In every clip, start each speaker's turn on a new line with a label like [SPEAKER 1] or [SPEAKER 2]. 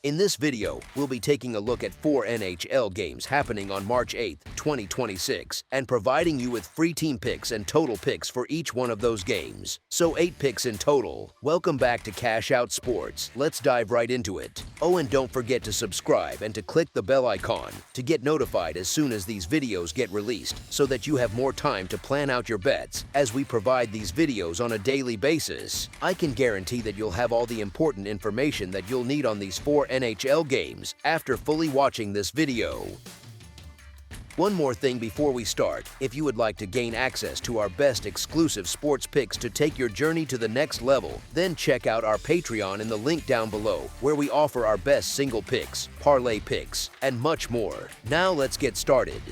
[SPEAKER 1] In this video, we'll be taking a look at 4 NHL games happening on March 8, 2026, and providing you with free team picks and total picks for each one of those games. So 8 picks in total. Welcome back to Cash Out Sports. Let's dive right into it. Oh, and don't forget to subscribe and to click the bell icon to get notified as soon as these videos get released so that you have more time to plan out your bets as we provide these videos on a daily basis. I can guarantee that you'll have all the important information that you'll need on these 4 NHL games after fully watching this video. One more thing before we start, if you would like to gain access to our best exclusive sports picks to take your journey to the next level, then check out our Patreon in the link down below, where we offer our best single picks, parlay picks, and much more. Now let's get started.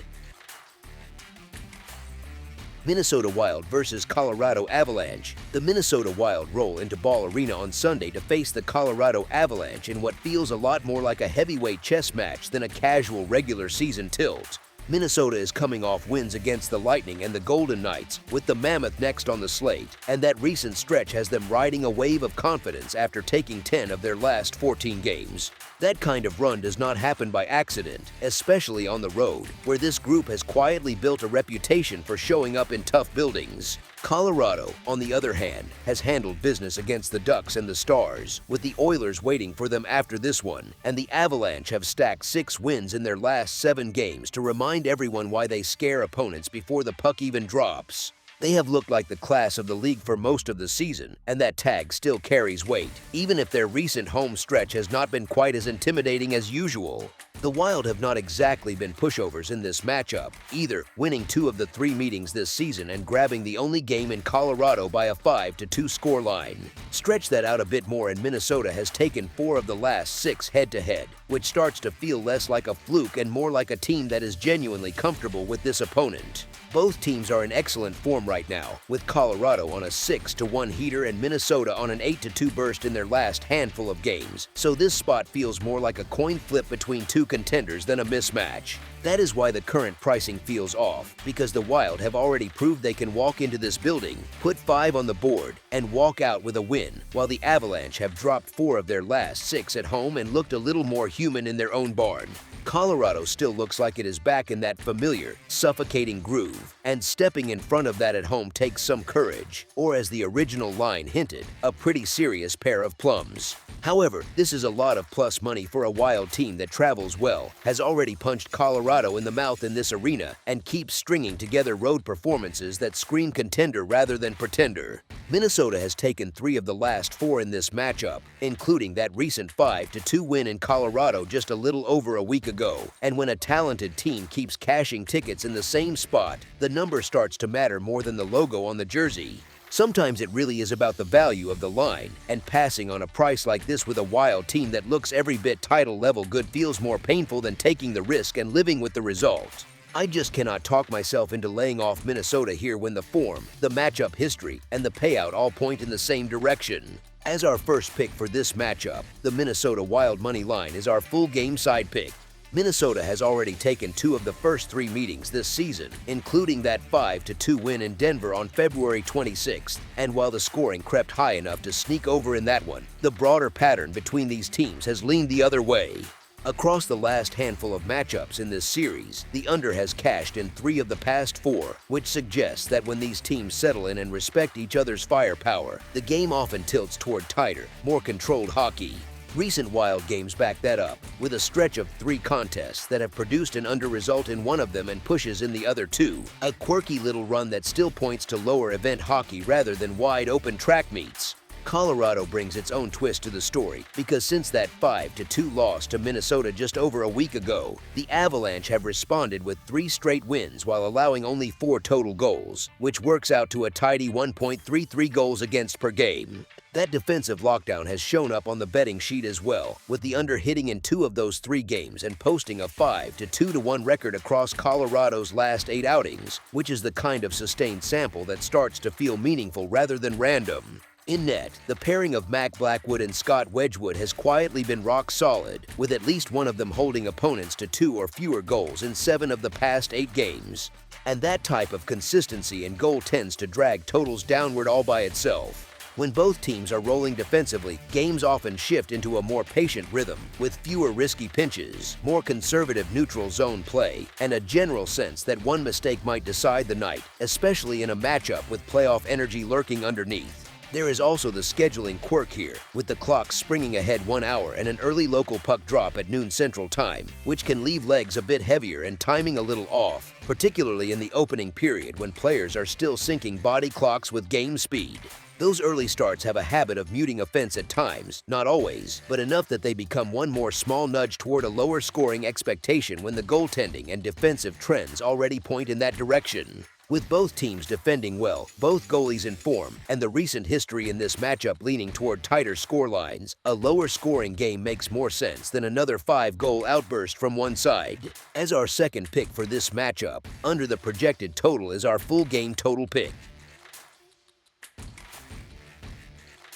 [SPEAKER 1] Minnesota Wild versus Colorado Avalanche. The Minnesota Wild roll into Ball Arena on Sunday to face the Colorado Avalanche in what feels a lot more like a heavyweight chess match than a casual regular season tilt. Minnesota is coming off wins against the Lightning and the Golden Knights, with the Mammoth next on the slate, and that recent stretch has them riding a wave of confidence after taking 10 of their last 14 games. That kind of run does not happen by accident, especially on the road, where this group has quietly built a reputation for showing up in tough buildings. Colorado, on the other hand, has handled business against the Ducks and the Stars, with the Oilers waiting for them after this one, and the Avalanche have stacked 6 wins in their last 7 games to remind everyone why they scare opponents before the puck even drops. They have looked like the class of the league for most of the season, and that tag still carries weight, even if their recent home stretch has not been quite as intimidating as usual. The Wild have not exactly been pushovers in this matchup, either, winning 2 of the 3 meetings this season and grabbing the only game in Colorado by a 5-2 scoreline. Stretch that out a bit more and Minnesota has taken 4 of the last 6 head-to-head, which starts to feel less like a fluke and more like a team that is genuinely comfortable with this opponent. Both teams are in excellent form right now, with Colorado on a 6-1 heater and Minnesota on an 8-2 burst in their last handful of games, so this spot feels more like a coin flip between 2 contenders than a mismatch. That is why the current pricing feels off, because the Wild have already proved they can walk into this building, put 5 on the board, and walk out with a win, while the Avalanche have dropped 4 of their last 6 at home and looked a little more human in their own barn. Colorado still looks like it is back in that familiar, suffocating groove, and stepping in front of that at home takes some courage, or as the original line hinted, a pretty serious pair of plums. However, this is a lot of plus money for a Wild team that travels well, has already punched Colorado in the mouth in this arena, and keeps stringing together road performances that scream contender rather than pretender. Minnesota has taken 3 of the last 4 in this matchup, including that recent 5-2 win in Colorado just a little over a week ago. And when a talented team keeps cashing tickets in the same spot, the number starts to matter more than the logo on the jersey. Sometimes it really is about the value of the line, and passing on a price like this with a Wild team that looks every bit title-level good feels more painful than taking the risk and living with the result. I just cannot talk myself into laying off Minnesota here when the form, the matchup history, and the payout all point in the same direction. As our first pick for this matchup, the Minnesota Wild money line is our full game side pick. Minnesota has already taken 2 of the first 3 meetings this season, including that 5-2 win in Denver on February 26th, and while the scoring crept high enough to sneak over in that one, the broader pattern between these teams has leaned the other way. Across the last handful of matchups in this series, the under has cashed in 3 of the past 4, which suggests that when these teams settle in and respect each other's firepower, the game often tilts toward tighter, more controlled hockey. Recent Wild games back that up, with a stretch of 3 contests that have produced an under result in one of them and pushes in the other 2, a quirky little run that still points to lower event hockey rather than wide-open track meets. Colorado brings its own twist to the story, because since that 5-2 loss to Minnesota just over a week ago, the Avalanche have responded with 3 straight wins while allowing only 4 total goals, which works out to a tidy 1.33 goals against per game. That defensive lockdown has shown up on the betting sheet as well, with the under hitting in 2 of those 3 games and posting a 5-2-1 record across Colorado's last 8 outings, which is the kind of sustained sample that starts to feel meaningful rather than random. In net, the pairing of Mac Blackwood and Scott Wedgwood has quietly been rock solid, with at least one of them holding opponents to 2 or fewer goals in 7 of the past 8 games. And that type of consistency in goal tends to drag totals downward all by itself. When both teams are rolling defensively, games often shift into a more patient rhythm, with fewer risky pinches, more conservative neutral zone play, and a general sense that one mistake might decide the night, especially in a matchup with playoff energy lurking underneath. There is also the scheduling quirk here, with the clock springing ahead 1 hour and an early local puck drop at noon Central Time, which can leave legs a bit heavier and timing a little off, particularly in the opening period when players are still syncing body clocks with game speed. Those early starts have a habit of muting offense at times, not always, but enough that they become one more small nudge toward a lower scoring expectation when the goaltending and defensive trends already point in that direction. With both teams defending well, both goalies in form, and the recent history in this matchup leaning toward tighter scorelines, a lower scoring game makes more sense than another 5-goal outburst from one side. As our second pick for this matchup, under the projected total is our full game total pick.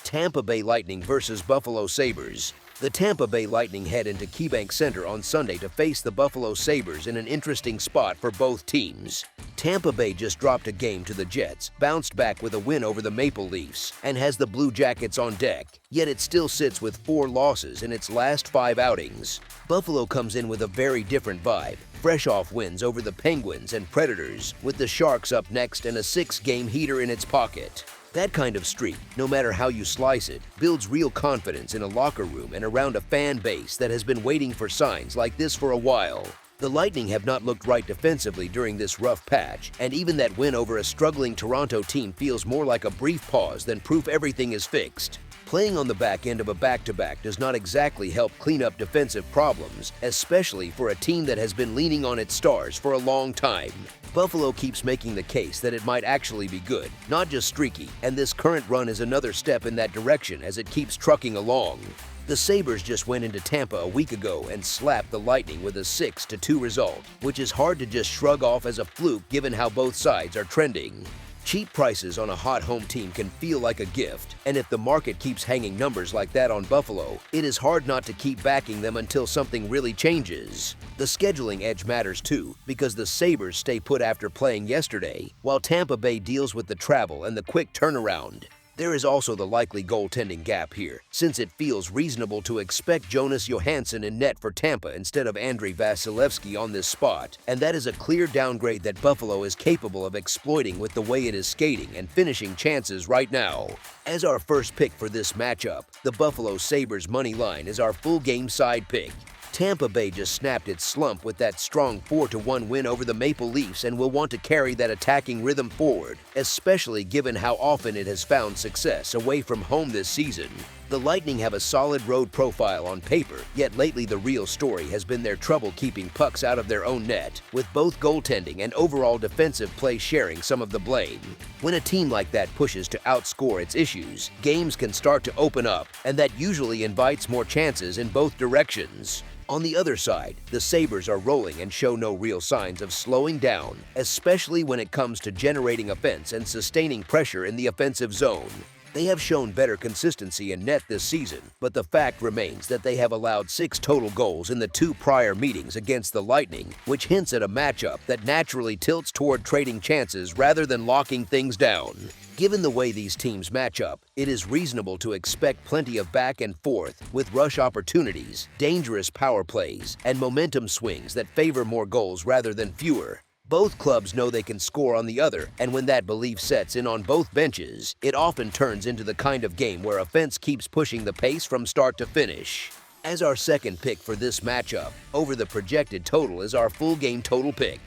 [SPEAKER 1] Tampa Bay Lightning versus Buffalo Sabres. The Tampa Bay Lightning head into KeyBank Center on Sunday to face the Buffalo Sabres in an interesting spot for both teams. Tampa Bay just dropped a game to the Jets, bounced back with a win over the Maple Leafs, and has the Blue Jackets on deck, yet it still sits with 4 losses in its last 5 outings. Buffalo comes in with a very different vibe, fresh off wins over the Penguins and Predators, with the Sharks up next and a 6-game heater in its pocket. That kind of streak, no matter how you slice it, builds real confidence in a locker room and around a fan base that has been waiting for signs like this for a while. The Lightning have not looked right defensively during this rough patch, and even that win over a struggling Toronto team feels more like a brief pause than proof everything is fixed. Playing on the back end of a back-to-back does not exactly help clean up defensive problems, especially for a team that has been leaning on its stars for a long time. Buffalo keeps making the case that it might actually be good, not just streaky, and this current run is another step in that direction as it keeps trucking along. The Sabres just went into Tampa a week ago and slapped the Lightning with a 6-2 result, which is hard to just shrug off as a fluke given how both sides are trending. Cheap prices on a hot home team can feel like a gift, and if the market keeps hanging numbers like that on Buffalo, it is hard not to keep backing them until something really changes. The scheduling edge matters too, because the Sabres stay put after playing yesterday, while Tampa Bay deals with the travel and the quick turnaround. There is also the likely goaltending gap here, since it feels reasonable to expect Jonas Johansson in net for Tampa instead of Andrei Vasilevsky on this spot, and that is a clear downgrade that Buffalo is capable of exploiting with the way it is skating and finishing chances right now. As our first pick for this matchup, the Buffalo Sabres money line is our full game side pick. Tampa Bay just snapped its slump with that strong 4-1 win over the Maple Leafs and will want to carry that attacking rhythm forward, especially given how often it has found success away from home this season. The Lightning have a solid road profile on paper, yet lately the real story has been their trouble keeping pucks out of their own net, with both goaltending and overall defensive play sharing some of the blame. When a team like that pushes to outscore its issues, games can start to open up, and that usually invites more chances in both directions. On the other side, the Sabres are rolling and show no real signs of slowing down, especially when it comes to generating offense and sustaining pressure in the offensive zone. They have shown better consistency in net this season, but the fact remains that they have allowed 6 total goals in the 2 prior meetings against the Lightning, which hints at a matchup that naturally tilts toward trading chances rather than locking things down. Given the way these teams match up, it is reasonable to expect plenty of back and forth with rush opportunities, dangerous power plays, and momentum swings that favor more goals rather than fewer. Both clubs know they can score on the other, and when that belief sets in on both benches, it often turns into the kind of game where offense keeps pushing the pace from start to finish. As our second pick for this matchup, over the projected total is our full game total pick.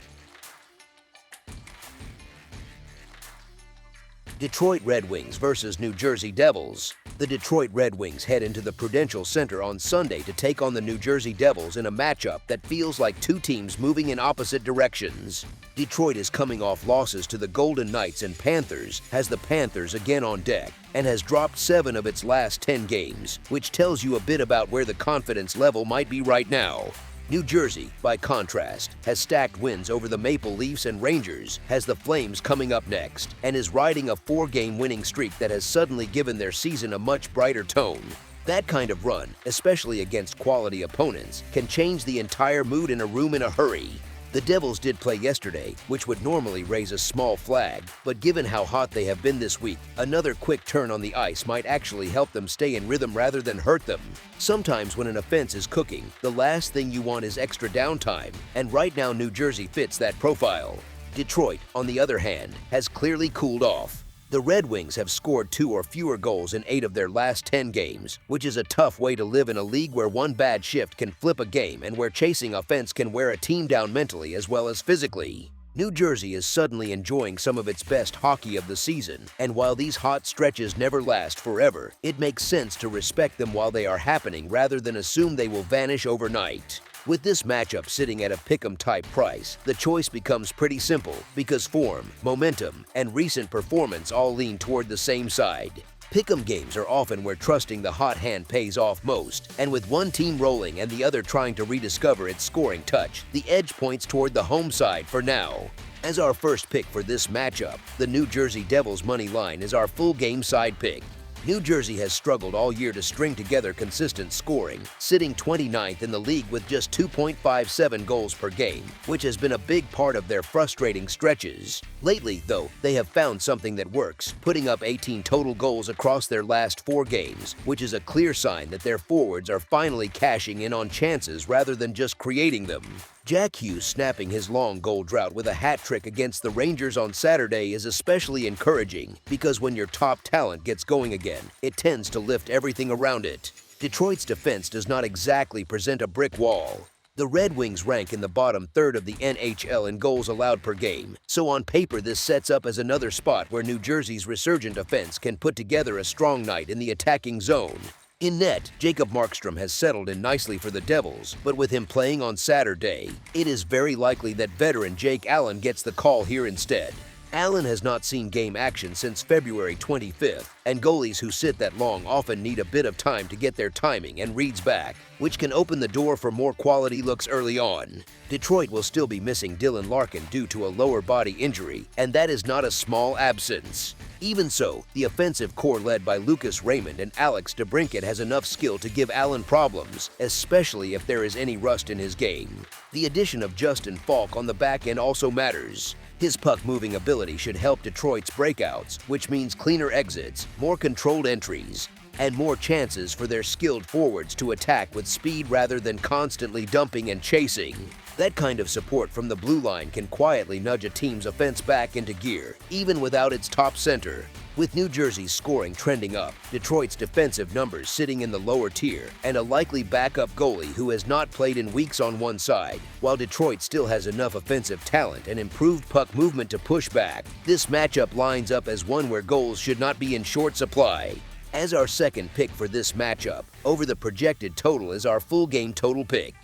[SPEAKER 1] Detroit Red Wings versus New Jersey Devils. The Detroit Red Wings head into the Prudential Center on Sunday to take on the New Jersey Devils in a matchup that feels like 2 teams moving in opposite directions. Detroit is coming off losses to the Golden Knights and Panthers, has the Panthers again on deck, and has dropped 7 of its last 10 games, which tells you a bit about where the confidence level might be right now. New Jersey, by contrast, has stacked wins over the Maple Leafs and Rangers, has the Flames coming up next, and is riding a 4-game winning streak that has suddenly given their season a much brighter tone. That kind of run, especially against quality opponents, can change the entire mood in a room in a hurry. The Devils did play yesterday, which would normally raise a small flag, but given how hot they have been this week, another quick turn on the ice might actually help them stay in rhythm rather than hurt them. Sometimes when an offense is cooking, the last thing you want is extra downtime, and right now New Jersey fits that profile. Detroit, on the other hand, has clearly cooled off. The Red Wings have scored 2 or fewer goals in 8 of their last 10 games, which is a tough way to live in a league where one bad shift can flip a game and where chasing offense can wear a team down mentally as well as physically. New Jersey is suddenly enjoying some of its best hockey of the season, and while these hot stretches never last forever, it makes sense to respect them while they are happening rather than assume they will vanish overnight. With this matchup sitting at a pick'em-type price, the choice becomes pretty simple because form, momentum, and recent performance all lean toward the same side. Pick'em games are often where trusting the hot hand pays off most, and with one team rolling and the other trying to rediscover its scoring touch, the edge points toward the home side for now. As our first pick for this matchup, the New Jersey Devils money line is our full game side pick. New Jersey has struggled all year to string together consistent scoring, sitting 29th in the league with just 2.57 goals per game, which has been a big part of their frustrating stretches. Lately, though, they have found something that works, putting up 18 total goals across their last 4 games, which is a clear sign that their forwards are finally cashing in on chances rather than just creating them. Jack Hughes snapping his long goal drought with a hat trick against the Rangers on Saturday is especially encouraging because when your top talent gets going again, it tends to lift everything around it. Detroit's defense does not exactly present a brick wall. The Red Wings rank in the bottom third of the NHL in goals allowed per game, so on paper this sets up as another spot where New Jersey's resurgent offense can put together a strong night in the attacking zone. In net, Jacob Markstrom has settled in nicely for the Devils, but with him playing on Saturday, it is very likely that veteran Jake Allen gets the call here instead. Allen has not seen game action since February 25th, and goalies who sit that long often need a bit of time to get their timing and reads back, which can open the door for more quality looks early on. Detroit will still be missing Dylan Larkin due to a lower body injury, and that is not a small absence. Even so, the offensive core led by Lucas Raymond and Alex DeBrincat has enough skill to give Allen problems, especially if there is any rust in his game. The addition of Justin Falk on the back end also matters. His puck-moving ability should help Detroit's breakouts, which means cleaner exits, more controlled entries, and more chances for their skilled forwards to attack with speed rather than constantly dumping and chasing. That kind of support from the blue line can quietly nudge a team's offense back into gear, even without its top center. With New Jersey's scoring trending up, Detroit's defensive numbers sitting in the lower tier, and a likely backup goalie who has not played in weeks on one side, while Detroit still has enough offensive talent and improved puck movement to push back, this matchup lines up as one where goals should not be in short supply. As our second pick for this matchup, over the projected total is our full game total pick.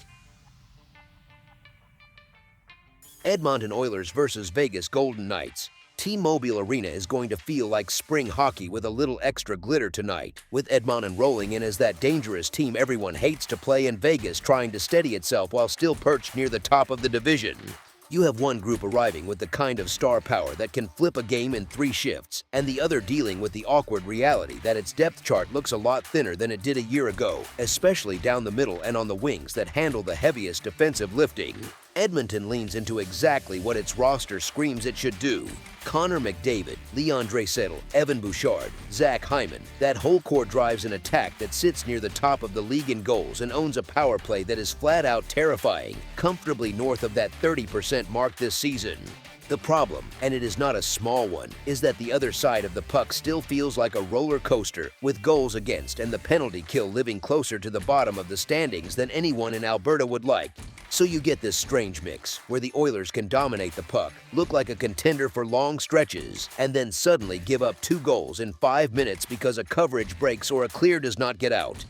[SPEAKER 1] Edmonton Oilers versus Vegas Golden Knights. T-Mobile Arena is going to feel like spring hockey with a little extra glitter tonight, with Edmonton rolling in as that dangerous team everyone hates to play and Vegas trying to steady itself while still perched near the top of the division. You have one group arriving with the kind of star power that can flip a game in 3 shifts, and the other dealing with the awkward reality that its depth chart looks a lot thinner than it did a year ago, especially down the middle and on the wings that handle the heaviest defensive lifting. Edmonton leans into exactly what its roster screams it should do. Connor McDavid, Leon Draisaitl, Evan Bouchard, Zach Hyman, that whole core drives an attack that sits near the top of the league in goals and owns a power play that is flat out terrifying, comfortably north of that 30% mark this season. The problem, and it is not a small one, is that the other side of the puck still feels like a roller coaster, with goals against and the penalty kill living closer to the bottom of the standings than anyone in Alberta would like. So you get this strange mix, where the Oilers can dominate the puck, look like a contender for long stretches, and then suddenly give up 2 goals in 5 minutes because a coverage breaks or a clear does not get out.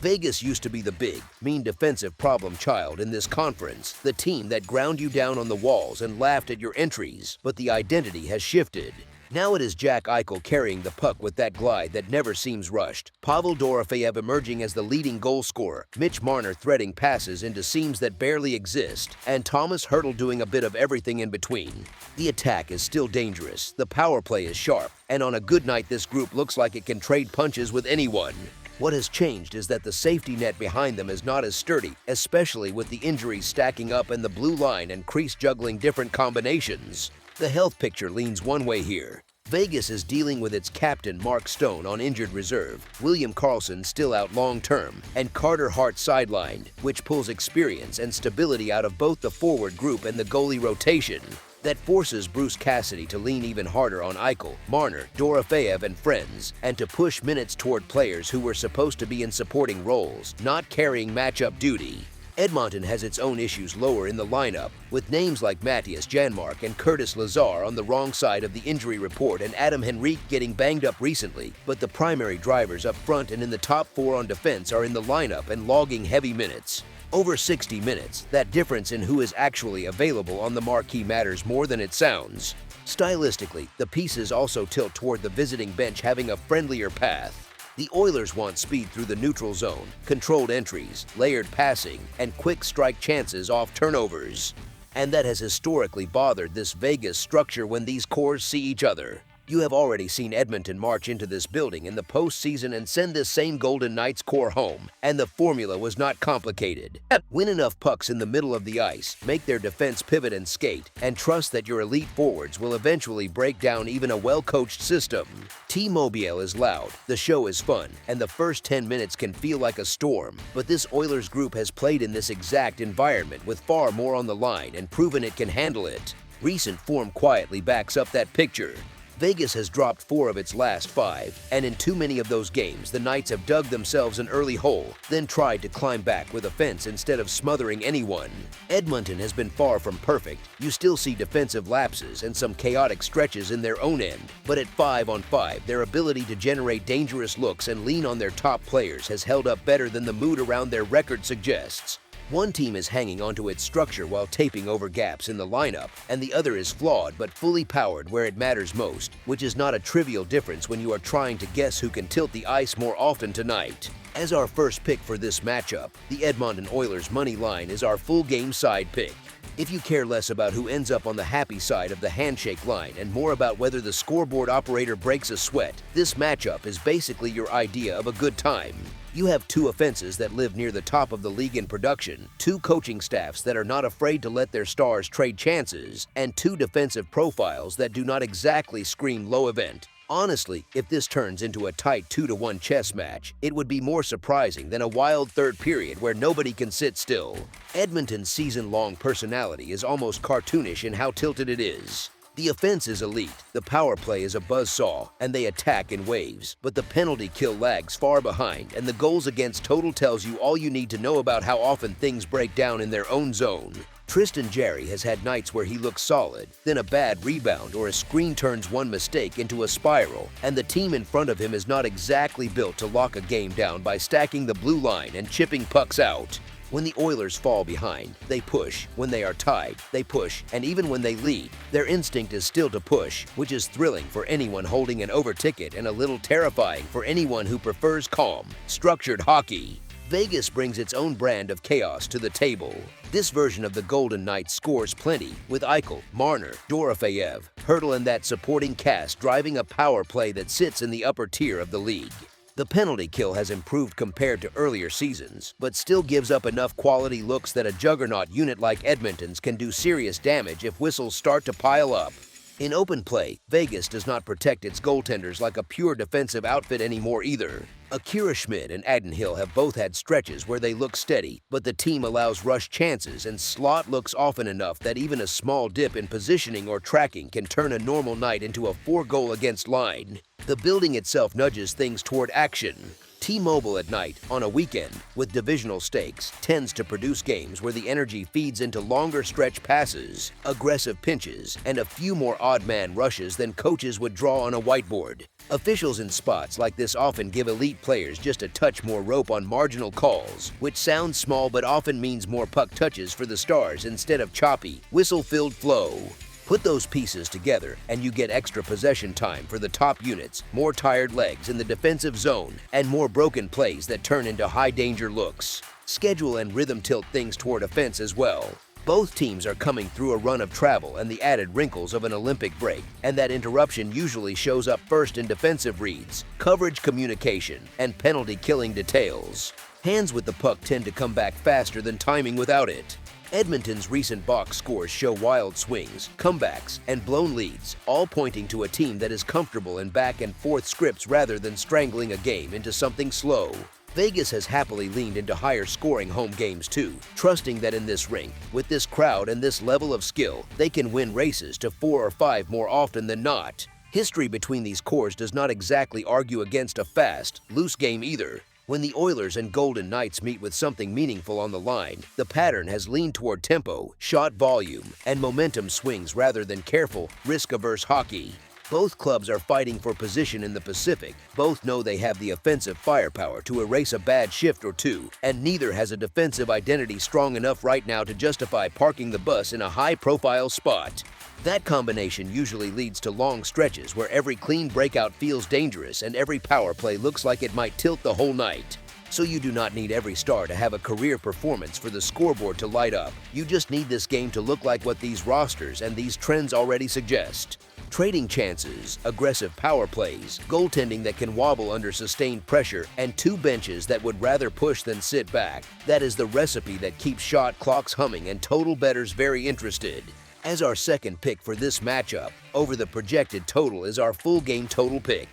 [SPEAKER 1] Vegas used to be the big, mean defensive problem child in this conference, the team that ground you down on the walls and laughed at your entries, but the identity has shifted. Now it is Jack Eichel carrying the puck with that glide that never seems rushed, Pavel Dorofeyev emerging as the leading goal scorer, Mitch Marner threading passes into seams that barely exist, and Thomas Hertl doing a bit of everything in between. The attack is still dangerous, the power play is sharp, and on a good night this group looks like it can trade punches with anyone. What has changed is that the safety net behind them is not as sturdy, especially with the injuries stacking up and the blue line and crease juggling different combinations. The health picture leans one way here. Vegas is dealing with its captain Mark Stone on injured reserve, William Karlsson still out long-term, and Carter Hart sidelined, which pulls experience and stability out of both the forward group and the goalie rotation. That forces Bruce Cassidy to lean even harder on Eichel, Marner, Dorofeyev, and friends, and to push minutes toward players who were supposed to be in supporting roles, not carrying matchup duty. Edmonton has its own issues lower in the lineup, with names like Matthias Janmark and Curtis Lazar on the wrong side of the injury report and Adam Henrique getting banged up recently, but the primary drivers up front and in the top four on defense are in the lineup and logging heavy minutes. Over 60 minutes, that difference in who is actually available on the marquee matters more than it sounds. Stylistically, the pieces also tilt toward the visiting bench having a friendlier path. The Oilers want speed through the neutral zone, controlled entries, layered passing, and quick strike chances off turnovers. And that has historically bothered this Vegas structure when these cores see each other. You have already seen Edmonton march into this building in the postseason and send this same Golden Knights core home, and the formula was not complicated. Win enough pucks in the middle of the ice, make their defense pivot and skate, and trust that your elite forwards will eventually break down even a well-coached system. T-Mobile is loud, the show is fun, and the first 10 minutes can feel like a storm, but this Oilers group has played in this exact environment with far more on the line and proven it can handle it. Recent form quietly backs up that picture. Vegas has dropped 4 of its last 5, and in too many of those games, the Knights have dug themselves an early hole, then tried to climb back with offense instead of smothering anyone. Edmonton has been far from perfect. You still see defensive lapses and some chaotic stretches in their own end, but at 5-on-5, their ability to generate dangerous looks and lean on their top players has held up better than the mood around their record suggests. One team is hanging onto its structure while taping over gaps in the lineup, and the other is flawed but fully powered where it matters most, which is not a trivial difference when you are trying to guess who can tilt the ice more often tonight. As our first pick for this matchup, the Edmonton Oilers money line is our full game side pick. If you care less about who ends up on the happy side of the handshake line and more about whether the scoreboard operator breaks a sweat, this matchup is basically your idea of a good time. You have 2 offenses that live near the top of the league in production, 2 coaching staffs that are not afraid to let their stars trade chances, and 2 defensive profiles that do not exactly scream low event. Honestly, if this turns into a tight 2-to-1 chess match, it would be more surprising than a wild third period where nobody can sit still. Edmonton's season-long personality is almost cartoonish in how tilted it is. The offense is elite, the power play is a buzzsaw, and they attack in waves, but the penalty kill lags far behind, and the goals against total tells you all you need to know about how often things break down in their own zone. Tristan Jarry has had nights where he looks solid, then a bad rebound or a screen turns one mistake into a spiral, and the team in front of him is not exactly built to lock a game down by stacking the blue line and chipping pucks out. When the Oilers fall behind, they push. When they are tied, they push. And even when they lead, their instinct is still to push, which is thrilling for anyone holding an over ticket and a little terrifying for anyone who prefers calm, structured hockey. Vegas brings its own brand of chaos to the table. This version of the Golden Knights scores plenty, with Eichel, Marner, Dorofeyev, Hertl and that supporting cast driving a power play that sits in the upper tier of the league. The penalty kill has improved compared to earlier seasons, but still gives up enough quality looks that a juggernaut unit like Edmonton's can do serious damage if whistles start to pile up. In open play, Vegas does not protect its goaltenders like a pure defensive outfit anymore either. Akira Schmid and Adin Hill have both had stretches where they look steady, but the team allows rush chances and slot looks often enough that even a small dip in positioning or tracking can turn a normal night into a 4-goal against line. The building itself nudges things toward action. T-Mobile at night, on a weekend, with divisional stakes, tends to produce games where the energy feeds into longer stretch passes, aggressive pinches, and a few more odd-man rushes than coaches would draw on a whiteboard. Officials in spots like this often give elite players just a touch more rope on marginal calls, which sounds small but often means more puck touches for the Stars instead of choppy, whistle-filled flow. Put those pieces together and you get extra possession time for the top units, more tired legs in the defensive zone, and more broken plays that turn into high-danger looks. Schedule and rhythm tilt things toward offense as well. Both teams are coming through a run of travel and the added wrinkles of an Olympic break, and that interruption usually shows up first in defensive reads, coverage communication, and penalty-killing details. Hands with the puck tend to come back faster than timing without it. Edmonton's recent box scores show wild swings, comebacks, and blown leads, all pointing to a team that is comfortable in back-and-forth scripts rather than strangling a game into something slow. Vegas has happily leaned into higher-scoring home games too, trusting that in this rink, with this crowd and this level of skill, they can win races to 4 or 5 more often than not. History between these cores does not exactly argue against a fast, loose game either. When the Oilers and Golden Knights meet with something meaningful on the line, the pattern has leaned toward tempo, shot volume, and momentum swings rather than careful, risk-averse hockey. Both clubs are fighting for position in the Pacific, both know they have the offensive firepower to erase a bad shift or two, and neither has a defensive identity strong enough right now to justify parking the bus in a high-profile spot. That combination usually leads to long stretches where every clean breakout feels dangerous and every power play looks like it might tilt the whole night. So you do not need every star to have a career performance for the scoreboard to light up. You just need this game to look like what these rosters and these trends already suggest. Trading chances, aggressive power plays, goaltending that can wobble under sustained pressure, and 2 benches that would rather push than sit back. That is the recipe that keeps shot clocks humming and total bettors very interested. As our second pick for this matchup, over the projected total is our full game total pick.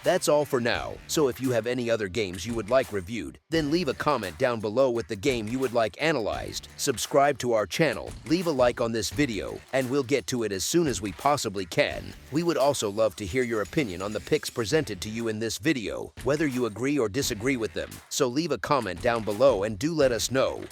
[SPEAKER 1] That's all for now, so if you have any other games you would like reviewed, then leave a comment down below with the game you would like analyzed, subscribe to our channel, leave a like on this video, and we'll get to it as soon as we possibly can. We would also love to hear your opinion on the picks presented to you in this video, whether you agree or disagree with them, so leave a comment down below and do let us know.